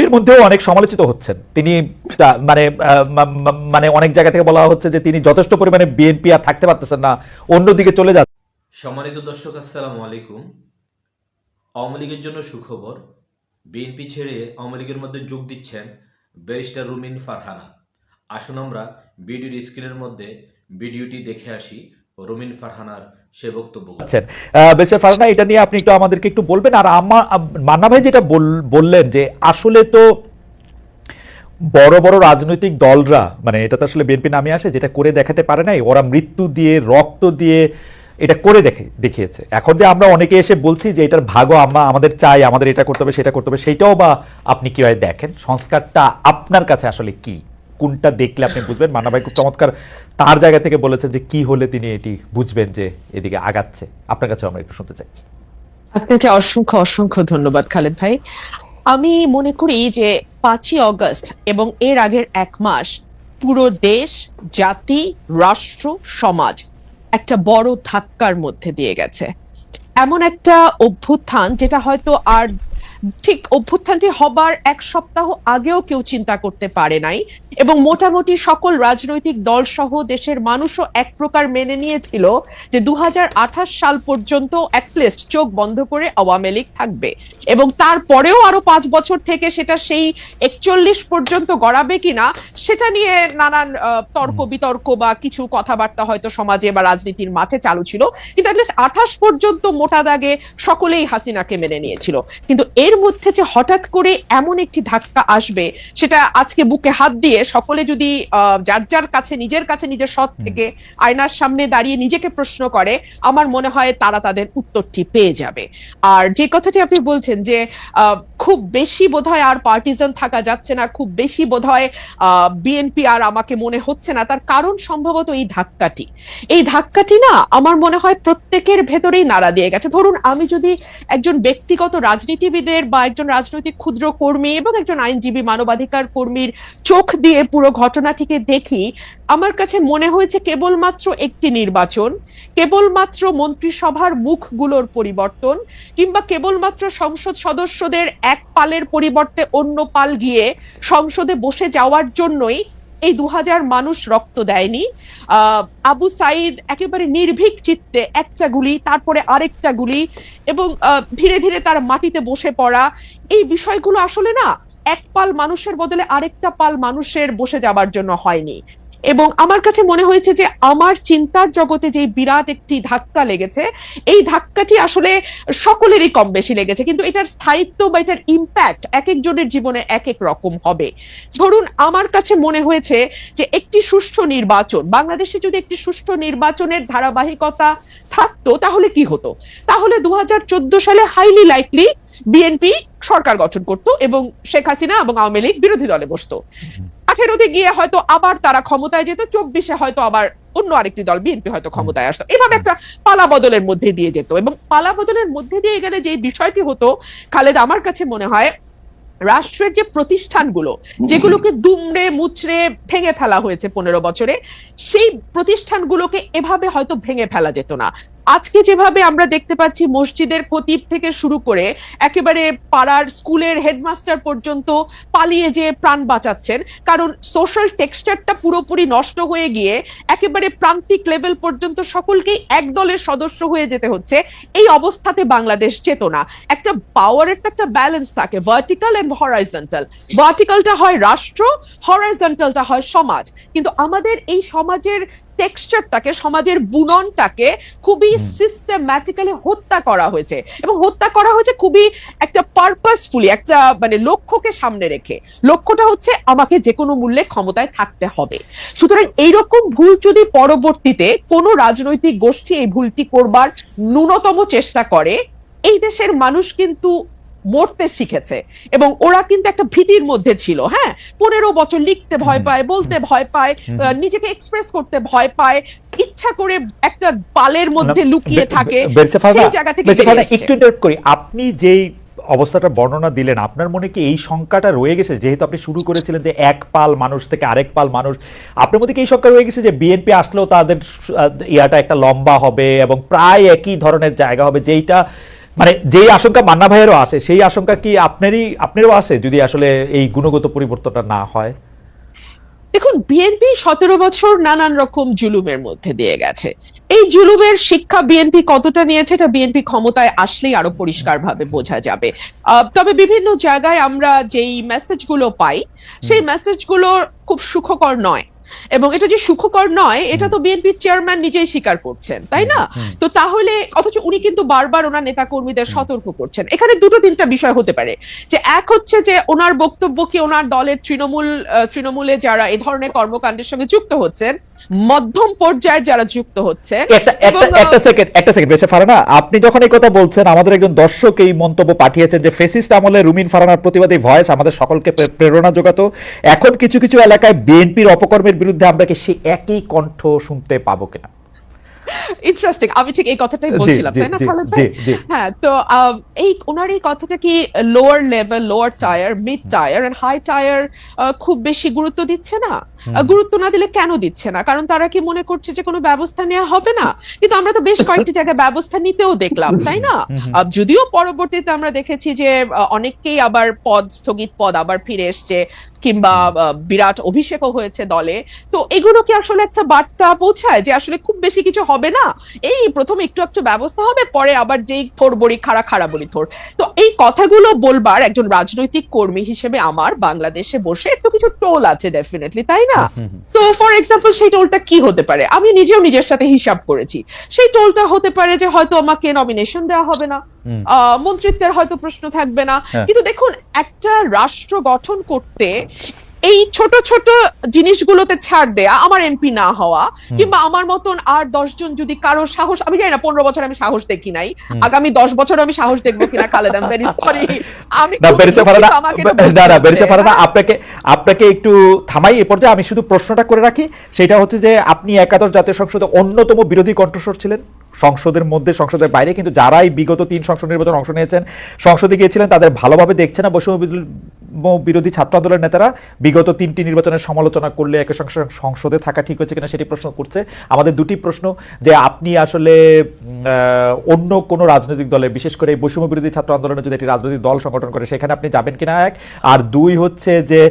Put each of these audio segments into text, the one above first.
বিএনপির মধ্যেও অনেক সমালোচিত হচ্ছেন তিনি, মানে মানে অনেক জায়গা থেকে বলা হচ্ছে যে তিনি যথেষ্ট পরিমাণে বিএনপি আর থাকতে পারতেছেন না, অন্যদিকে চলে যাচ্ছে। সম্মানিত দর্শক, আসসালামু আলাইকুম। আওয়ামী লীগের জন্য সুখবর, বিএনপি ছেড়ে আওয়ামী লীগের মধ্যে যোগ দিচ্ছেন ব্যারিস্টার রুমিন ফারহানা। আসুন আমরা ভিডিওর স্ক্রিনের মধ্যে ভিডিওটি দেখে আসি রুমিন ফারহানার সে বক্তব্য। ব্যারিস্টার ফারহানা, এটা নিয়ে আপনি একটু আমাদেরকে একটু বলবেন। আর মান্না ভাই যেটা বললেন যে আসলে তো বড় বড় রাজনৈতিক দলরা, মানে এটা তো আসলে বিএনপি নামে আসে, যেটা করে দেখাতে পারে নাই, ওরা মৃত্যু দিয়ে রক্ত দিয়ে এটা করে দেখিয়েছে। এখন যে আমরা অনেকে এসে বলছি যে এটার ভাগও আমাদের চাই, আমাদের এটা করতে হবে সেটা করতে হবে, সেটাও বা আপনি কিভাবে দেখেন? সংস্কারটা আপনার কাছে আসলে কি, কোনটা দেখলে আপনি বুঝবেন? মান্না ভাই খুব চমৎকার তার জায়গা থেকে বলেছেন যে কি হলে তিনি এটি বুঝবেন যে এদিকে আগাচ্ছে। আপনার কাছে আমরা একটু শুনতে চাই। আপনাকে অসংখ্য অসংখ্য ধন্যবাদ খালেদ ভাই। আমি মনে করি যে 5ই অগস্ট এবং এর আগের 1 মাস পুরো দেশ, জাতি, রাষ্ট্র, সমাজ একটা বড় ধাক্কার মধ্যে দিয়ে গেছে। এমন একটা অভ্যুত্থান যেটা হয়তো আর ঠিক অভ্যুত্থানটি হবার 1 সপ্তাহ আগেও কেউ চিন্তা করতে পারে নাই, এবং মোটামুটি সকল রাজনৈতিক দল সহ দেশের মানুষও এক প্রকার মেনে নিয়েছিল যে 2028 সাল পর্যন্ত অ্যাটলিস্ট চোখ বন্ধ করে আওয়ামী লীগ থাকবে, এবং তারপরেও আরো 5 বছর থেকে সেটা সেই 41 পর্যন্ত গড়াবে কিনা সেটা নিয়ে নানান তর্ক বিতর্ক বা কিছু কথাবার্তা হয়তো সমাজে বা রাজনীতির মাঠে চালু ছিল। কিন্তু অ্যাটলিস্ট 28 পর্যন্ত মোটা দাগে সকলেই হাসিনাকে মেনে নিয়েছিল। কিন্তু এর মধ্যে যে হঠাৎ করে এমন একটি ধাক্কা আসবে, সেটা আজকে বুকে হাত দিয়ে সকলে যদি যার যার কাছে নিজের সৎ থেকে আয়নার সামনে দাঁড়িয়ে নিজেকে প্রশ্ন করে, আমার মনে হয় তারা তাদের উত্তরটি পেয়ে যাবে। আর যে কথাটি আপনি বলছেন যে খুব বেশি বোধহয় আর পার্টিজান থাকা যাচ্ছে না, খুব বেশি বোধহয় বিএনপি আর আমাকে মনে হচ্ছে না, তার কারণ সম্ভবত এই ধাক্কাটি না আমার মনে হয় প্রত্যেকের ভেতরেই নাড়া দিয়ে গেছে। ধরুন, আমি যদি একজন ব্যক্তিগত রাজনীতিবিদের বা একজন রাজনৈতিক ক্ষুদ্র কর্মী এবং একজন আইনজীবী মানবাধিকার কর্মীর চোখ দিয়ে পুরো ঘটনাটিকে দেখি, আমার কাছে মনে হয়েছে কেবলমাত্র একটি নির্বাচন, কেবলমাত্র মন্ত্রিসভার মুখগুলোর পরিবর্তন, কিংবা কেবলমাত্র সংসদ সদস্যদের এক পালের পরিবর্তে অন্য পাল গিয়ে সংসদে বসে যাওয়ার জন্যই এই 2000 মানুষ রক্ত দেয়নি। আবু সাইদ একেবারে নির্ভীক চিত্তে একটা গুলি, তারপরে আরেকটা গুলি, এবং ধীরে ধীরে তার মাটিতে বসে পড়া, এই বিষয়গুলো আসলে না এক পাল মানুষের বদলে আরেকটা পাল মানুষের বসে যাবার জন্য হয়নি। এবং আমার কাছে মনে হয়েছে যে আমার চিন্তার জগতে যে বিরাট একটি ধাক্কা লেগেছে, এই ধাক্কাটি আসলে সকলেরই কম বেশি লেগেছে, কিন্তু এটার স্থায়িত্ব বা এটার ইম্প্যাক্ট এক একজনের জীবনে এক এক রকম হবে। ধরুন, আমার কাছে মনে হয়েছে যে একটি সুষ্ঠু নির্বাচন, বাংলাদেশে যদি একটি সুষ্ঠু নির্বাচনের ধারাবাহিকতা থাকতো তাহলে কি হতো? তাহলে 2014 সালে হাইলি লাইকলি বিএনপি সরকার গঠন করত এবং শেখ হাসিনা এবং আওয়ামী লীগ বিরোধী দলে বসতো। 18তে গিয়ে হয়তো আবার তারা ক্ষমতায় যেত, 24-এ হয়তো আবার অন্য আরেকটি দল বিএনপি হয়তো ক্ষমতায় আসতো। এভাবে একটা পালা বদলের মধ্যে দিয়ে যেত, এবং পালা বদলের মধ্যে দিয়ে গেলে যে বিষয়টি হতো খালেদ, আমার কাছে মনে হয় রাষ্ট্রের যে প্রতিষ্ঠানগুলো যেগুলোকে দুমড়ে মুচড়ে ভেঙে ফেলা হয়েছে 15 বছরে, সেই প্রতিষ্ঠানগুলোকে এভাবে হয়তো ভেঙে ফেলা যেত না। আজকে যেভাবে আমরা দেখতে পাচ্ছি মসজিদের খতিব থেকে শুরু করে একেবারে পাড়ার স্কুলের হেডমাস্টার পর্যন্ত পালিয়ে যে প্রাণ বাঁচাচ্ছেন, কারণ সোশ্যাল টেক্সচারটা পুরোপুরি নষ্ট হয়ে গিয়ে একেবারে প্রান্তিক লেভেল পর্যন্ত সকলকেই এক দলের সদস্য হয়ে যেতে হচ্ছে। এই অবস্থাতে বাংলাদেশ যেত না। একটা পাওয়ারের তো একটা ব্যালেন্স থাকে, ভার্টিক্যাল এন্ড হরাইজন্টাল। ভার্টিক্যালটা হয় রাষ্ট্র, হরাইজন্টালটা হয় সমাজ। কিন্তু আমাদের এই সমাজের টেক্সচারটাকে, সমাজের বুননটাকে খুবই সিস্টেম্যাটিক্যালি হত্যা করা হয়েছে, এবং হত্যা করা হয়েছে খুবই একটা পারপাসফুলি, একটা মানে লক্ষ্যকে সামনে রেখে। লক্ষ্যটা হচ্ছে আমাকে যে কোনো মূল্যে ক্ষমতায় থাকতে হবে। সুতরাং এইরকম ভুল যদি পরবর্তীতে কোনো রাজনৈতিক গোষ্ঠী এই ভুলটি করবার ন্যূনতম চেষ্টা করে, এই দেশের মানুষ কিন্তু মরতে শিখেছে, এবং ওরা কিন্তু একটা ভীতির মধ্যে ছিল। হ্যাঁ, 15 বছর লিখতে ভয় পায়, বলতে ভয় পায়, নিজেকে এক্সপ্রেস করতে ভয় পায়, ইচ্ছা করে একটা পালের মধ্যে লুকিয়ে থাকে। সেই জায়গা থেকে একটু ইন্টারাপ্ট করি, আপনি যেই অবস্থাটা বর্ণনা দিলেন, আপনার মনে কি এই শঙ্কাটা রয়ে গেছে, যেহেতু আপনি শুরু করেছিলেন যে এক পাল মানুষ থেকে আরেক পাল মানুষ, আপনার মধ্যে কি এই শঙ্কা রয়ে গেছে যে বিএনপি আসলেও তাদের ইয়াটা একটা লম্বা হবে এবং প্রায় একই ধরনের জায়গা হবে, যেইটা মানে যেই আশঙ্কা মান্না ভাইয়েরও আসে সেই আশঙ্কা কি আপনারও আসে যদি আসলে এই গুণগত পরিবর্তনটা না হয়? দেখুন, বিএনপি 17 বছর নানান রকম জুলুমের মধ্যে দিয়ে গেছে। এই জুলুমের শিক্ষা বিএনপি কতটা নিয়েছে এটা বিএনপি ক্ষমতায় আসলেই আরো পরিষ্কারভাবে বোঝা যাবে। তবে বিভিন্ন জায়গায় আমরা যেই মেসেজগুলো পাই সেই মেসেজগুলো খুব সুখকর নয়, এবং এটা যে সুখকর নয় এটা তো বিএনপির চেয়ারম্যান নিজেই স্বীকার করছেন, তাই না? তো তাহলে অথচ উনি কিন্তু বারবার ওনার নেতা কর্মীদের সতর্ক করছেন। এখানে দুটো তিনটা বিষয় হতে পারে, যে এক হচ্ছে যে ওনার বক্তব্য কি ওনার দলের তৃণমূলে যারা এই ধরনের কর্মকাণ্ডের সঙ্গে যুক্ত হচ্ছেন, মধ্যম পর্যায়ের যারা যুক্ত হচ্ছে। একটা সেকেন্ড বেশি ফারহানা, আপনি যখন এই কথা বলছেন আমাদের একজন দর্শক এই মন্তব্য পাঠিয়েছেন যে ফেসিস্ট আমলে রুমিন ফারহানার প্রতিবাদী ভয়েস আমাদের সকলকে প্রেরণা যোগাতো, এখন কিছু কিছু এলাকায় বিএনপির অপকর্মের বিরুদ্ধে আমরা কি সেই একই কণ্ঠ শুনতে পাবো কিনা? ইন্টারেস্টিং, আমি ঠিক এই কথাটাই বলছিলাম, তাই না খালেদ ভাই? হ্যাঁ, তো এই ওনার এই কথাটা কি lower level, lower tier, mid tier and high tier খুব বেশি গুরুত্ব দিচ্ছে না? গুরুত্ব না দিলে কেন দিচ্ছে না? কারণ তারা কি মনে করছে যে কোনো ব্যবস্থা নেওয়া হবে না? কিন্তু আমরা তো বেশ কয়েকটি জায়গায় ব্যবস্থা নিতেও দেখলাম, তাই না? যদিও পরবর্তীতে আমরা দেখেছি যে অনেককেই আবার স্থগিত পদ আবার ফিরে এসছে, কিংবা বিরাট অভিষেকও হয়েছে দলে। তো এগুলো কি আসলে একটা বার্তা পৌঁছায় যে আসলে খুব বেশি কিছু হবে না, এই প্রথমে একটু একটু ব্যবস্থা হবে, পরে আবার যেই থোর বড়ি খাড়া বড়ি থোর? তো এই কথাগুলো বলবার একজন রাজনৈতিক কর্মী হিসেবে আমার বাংলাদেশে বসে একটু কিছু টোল আছে ডেফিনেটলি, তাই না? সো ফর এক্সাম্পল সেই টোলটা কি হতে পারে? আমি নিজেও নিজের সাথে হিসাব করেছি। সেই টোলটা হতে পারে যে হয়তো আমাকে নমিনেশন দেওয়া হবে না, মন্ত্রিত্বের হয়তো প্রশ্ন থাকবে না। কিন্তু দেখুন, একটা রাষ্ট্র গঠন করতে এই ছোট ছোট জিনিসগুলোতে ছাড় দেয়া, আমার এমপি না হওয়া, কিংবা আমার মতন আর 10 জন যদি কারো সাহস, আমি জানি না 15 বছর আমি সাহস দেখি নাই, আগামী 10 বছর আমি সাহস দেখবো কিনা Khaled, I am very sorry. আমি আপনাকে একটু থামাই এ পর্যায়ে, আমি শুধু প্রশ্নটা করে রাখি, সেটা হচ্ছে যে আপনি একাদশ জাতীয় সংসদে অন্যতম বিরোধী কণ্ঠস্বর ছিলেন, সংসদের মধ্যে সংসদের বাইরে, কিন্তু যারাই বিগত 3 সংসদ নির্বাচন অংশ নিয়েছেন, সংসদে গিয়েছিলেন, তাদের ভালোভাবে দেখছে না বৈষম্য বিরোধী ছাত্র আন্দোলনের নেতারা বিগত 3টি নির্বাচনের সমালোচনা করলে একই সঙ্গে সংসদে থাকা ঠিক হচ্ছে কিনা সেটি প্রশ্ন করছে। আমাদের দুটি প্রশ্ন, যে আপনি আসলে অন্য কোনো রাজনৈতিক দলে, বিশেষ করে এই বৈষম্য বিরোধী ছাত্র আন্দোলনে যদি একটি রাজনৈতিক দল সংগঠন করে সেখানে আপনি যাবেন কিনা, এক। আর দুই হচ্ছে যে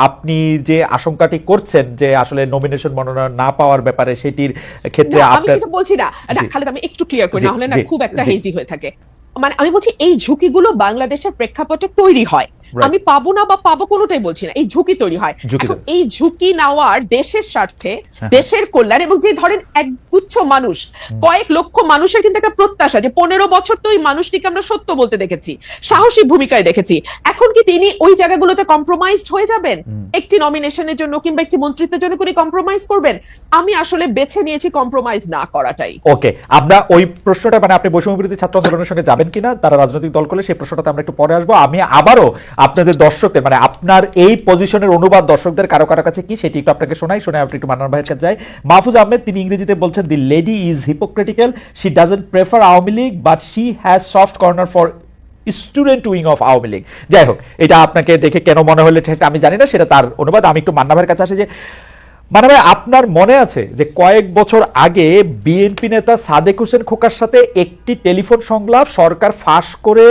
আপনি যে আশঙ্কাটি করছেন যে আসলে নমিনেশন মনোনয়ন না পাওয়ার ব্যাপারে, সেটির ক্ষেত্রে আমি সেটা বলছি না খালেদ, আমি একটু ক্লিয়ার করি, না হলে না খুব একটা হেজি হয়ে থাকে। মানে আমি বলছি এই ঝুঁকিগুলো বাংলাদেশের প্রেক্ষাপটে তৈরি হয়, আমি পাবো না বা পাবো কোনোটাই বলছি না, এই ঝুঁকি তৈরি হয়। এখন এই ঝুঁকি নেওয়ার দেশের স্বার্থে, দেশের কল্যাণ, এবং যে ধরেন একগুচ্ছ মানুষ, কয়েক লক্ষ মানুষের কিন্তু একটা প্রত্যাশা যে 15 বছর তো ওই মানুষটিকে আমরা সত্য বলতে দেখেছি, সাহসী ভূমিকায় দেখেছি, এখন কি তিনি ওই জায়গাগুলোতে কম্প্রোমাইজড হয়ে যাবেন? একটি নমিনেশনের জন্য কিংবা একটি মন্ত্রিত্বের জন্য করে কম্প্রোমাইজ করবেন? আমি আসলে বেছে নিয়েছি কম্প্রোমাইজ না করাটাই। ওকে, আমরা ওই প্রশ্নটা, মানে আপনি বৈষম্য বিরোধী ছাত্র আন্দোলনের সঙ্গে যাবেন কিনা তারা রাজনৈতিক দল করলে, সেই প্রশ্নটাতে আমরা একটু পরে আসবো। আমি আবারও আপনাদের দর্শকদের, মানে আপনার এই পজিশনের অনুবাদ দর্শকদের কারো কারো কাছে কি সেটি একটু আপনাকে শোনাই, শুনে আপনি একটু মান্নান ভাইয়ের কাছে যাই। মাহফুজ আহমেদ, তিনি ইংরেজিতে বলছেন, the lady is hypocritical, she doesn't prefer Awami League but she has soft corner for student wing of Awami League. যাই হোক, এটা আপনাকে দেখে কেন মনে হলো সেটা আমি জানি না, সেটা তার অনুবাদ। আমি একটু মান্না ভাইয়ের কাছে আসি, যে মানে ভাই, আপনার মনে আছে যে কয়েক বছর আগে বিএনপি নেতা সাদেক হোসেন খোকার সাথে একটি টেলিফোন সংলাপ সরকার ফাঁস করে,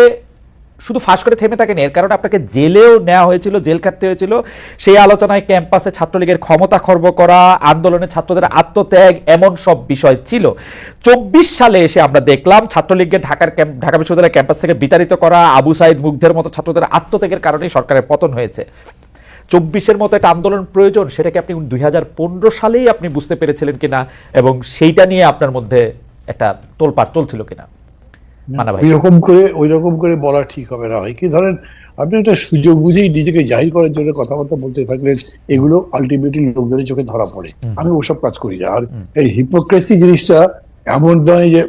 শুধু ফাঁস করে থেমে থাকেনি, এর কারণে আপনাকে জেলেও নেওয়া হয়েছিল, জেল খাটতে হয়েছিল। সেই আলোচনায় ক্যাম্পাসে ছাত্রলীগের ক্ষমতা খর্ব করা, আন্দোলনে ছাত্রদের আত্মত্যাগ, এমন সব বিষয় ছিল। 24 সালে এসে আমরা দেখলাম ছাত্রলীগকে ঢাকা বিশ্ববিদ্যালয়ের ক্যাম্পাস থেকে বিতাড়িত করা, আবু সাইদ মুগ্ধের মতো ছাত্রদের আত্মত্যাগের কারণেই সরকারের পতন হয়েছে। 24-এর মতো একটা আন্দোলন প্রয়োজন, সেটাকে আপনি 2015 সালেই আপনি বুঝতে পেরেছিলেন কিনা, এবং সেইটা নিয়ে আপনার মধ্যে একটা তোলপাড় চলছিল কিনা? ওই রকম করে বলা ঠিক হবে না। হয় কি, ধরেন আপনি একটা সুযোগ বুঝেই নিজেকে জাহির করার জন্য কথাবার্তা বলতে থাকলেন, এগুলো আলটিমেটলি লোকজনের চোখে ধরা পড়ে। আমি ওসব কাজ করি না। আর এই হিপোক্রেসি জিনিসটা এমন নয় যে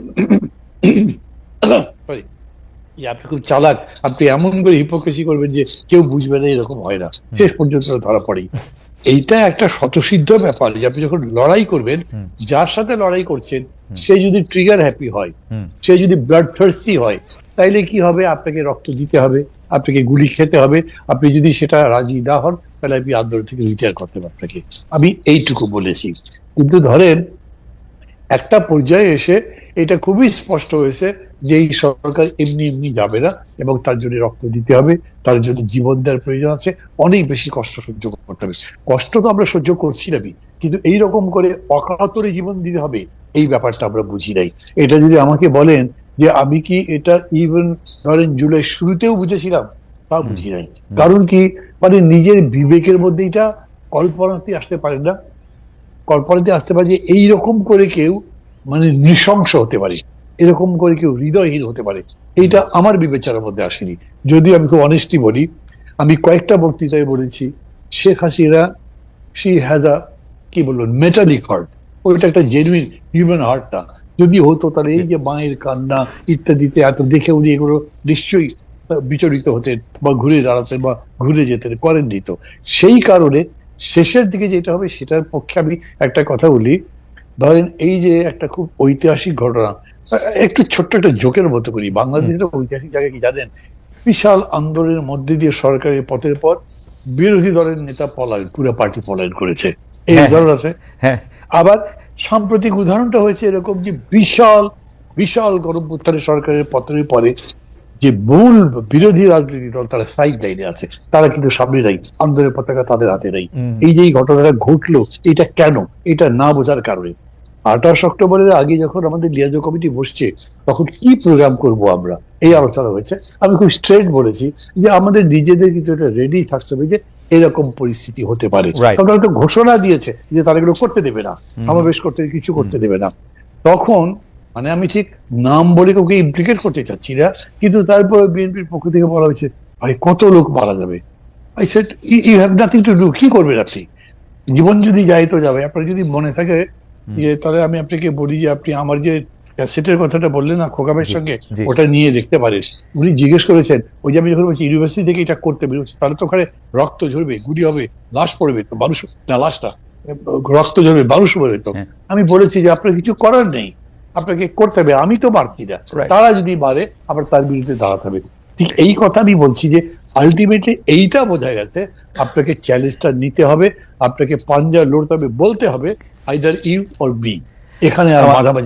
আপনি খুব চালাক, আপনি এমন করে হিপোক্রেসি করবেন যে কেউ বুঝবে না, এরকম হয় না, শেষ পর্যন্ত ধরা পড়েই। এইটা একটা স্বতঃসিদ্ধ ব্যাপার যে আপনি যখন লড়াই করবেন, যার সাথে লড়াই করছেন সে যদি ট্রিগার হ্যাপি হয়, সে যদি ব্লাড থার্স্টি হয়, তাইলে কি হবে? আপনাকে রক্ত দিতে হবে, আপনাকে গুলি খেতে হবে। আপনি যদি সেটা রাজি না হন, তাহলে আপনি আন্দোলন থেকে রিটায়ার করতে হবে আপনাকে। আমি এইটুকু বলেছি। কিন্তু ধরেন একটা পর্যায়ে এসে এটা খুবই স্পষ্ট হয়েছে যে এই সরকার এমনি এমনি যাবে না, এবং তার জন্য রক্ত দিতে হবে, তার জন্য জীবন দেওয়ার প্রয়োজন আছে, অনেক বেশি কষ্ট সহ্য করতে হবে। কষ্ট তো আমরা সহ্য করছি না, কিন্তু এইরকম করে অকাতরে জীবন দিতে হবে এই ব্যাপারটা আমরা বুঝি নাই। এটা যদি আমাকে বলেন যে আমি কি এটা ইভেন ধরেন জুলাই শুরুতেও বুঝেছিলাম, তা বুঝি নাই। কারণ কি, মানে নিজের বিবেকের মধ্যে এটা কল্পনাতে আসতে পারে না, কল্পনাতে আসতে পারে যে এইরকম করে কেউ মানে নৃশংস হতে পারে, এরকম করে কেউ হৃদয়হীন হতে পারে, এইটা আমার বিবেচনার মধ্যে আসেনি। যদিও আমি খুব অনেস্টলি বলি, আমি কয়েকটা বক্তৃতায় বলেছি Sheikh Hasina she has a কি বলবো মেটালিক হার্ট, ওইটা একটা জেনুইন হিউম্যান হার্ট না। যদি হতো তাহলে এই যে মায়ের কান্না ইত্যাদিতে এত দেখে উনি এগুলো নিশ্চয়ই বিচলিত হতেন বা ঘুরে দাঁড়াতেন বা ঘুরে যেতেন, করেননি তো। সেই কারণে শেষের দিকে যেটা হবে সেটার পক্ষে আমি একটা কথা বলি। ধরেন এই যে একটা খুব ঐতিহাসিক ঘটনা, একটু ছোট্ট একটা জোকের মতো করি, বাংলাদেশের ঐতিহাসিক জায়গা কি জানেন? বিশাল আন্দোলনের মধ্যে দিয়ে সরকারের পথের পর বিরোধী দলের নেতা পলায়ন, পুরো পার্টি পলায়ন করেছে, এই উদাহরণ আছে। হ্যাঁ, আবার সাম্প্রতিক উদাহরণটা হয়েছে এরকম যে বিশাল বিশাল গণঅভ্যুত্থানে সরকারের পতনের পরে যে মূল বিরোধী রাজনৈতিক দল তারা সাইড লাইনে আছে, তারা কিন্তু সামনে নাই, আন্দোলনের পতাকা তাদের হাতে নাই। এই যে এই ঘটনাটা ঘটলো, এটা কেন? এটা না বোঝার কারণে। 28 অক্টোবরের আগে যখন আমাদের লিয়াজো কমিটি বসছে, তখন কি প্রোগ্রাম করব আমরা, এই আলোচনা হয়েছে। আমি খুব স্ট্রেট বলেছি যে আমাদের নিজেদের কিন্তু এটা রেডি থাকতে হবে যে এরকম পরিস্থিতি হতে পারে। তারা একটা ঘোষণা দিয়েছে যে তারা এগুলো করতে দেবে না, সমাবেশ করতে কিছু করতে দেবে না। তখন মানে আমি ঠিক নাম বলে কাউকে ইমপ্লিকেট করতে চাচ্ছি না, কিন্তু তারপর বিএনপির পক্ষ থেকে বলা হয়েছে ভাই কত লোক মারা যাবে। I said you have nothing to do, কি করবেন আপনি? জীবন যদি যায় তো যাবে। আপনার যদি মনে থাকে যে, তাহলে আমি আপনাকে বলি যে আপনি আমার যে ক্যাসেটের কথাটা বললেন না খোকাবের সঙ্গে, ওটা নিয়ে দেখতে পারেন। উনি জিজ্ঞেস করেছেন ওই যে আমি যখন বলছি ইউনিভার্সিটি থেকে এটা করতে বেরোচ্ছি, তাহলে তো ওখানে রক্ত ঝরবে, গুলি হবে, লাশ পড়বে, তো মানুষ না লাশটা রক্ত ঝরবে, মানুষ পড়বে। তো আমি বলেছি যে আপনার কিছু করার নেই, আপনাকে করতে হবে, আমি তো পারছি না, তারা যদি পারে আবার তার বিরুদ্ধে দাঁড়াতে হবে। ঠিক এই কথা আমি বলছি যে আলটিমেটলি এইটা বোঝা গেছে, আপনাকে চ্যালেঞ্জটা নিতে হবে, আপনাকে পাঞ্জা লড়তে হবে, বলতে হবে আইদার ইউ অর বি, এখানে আর মাঝামাঝি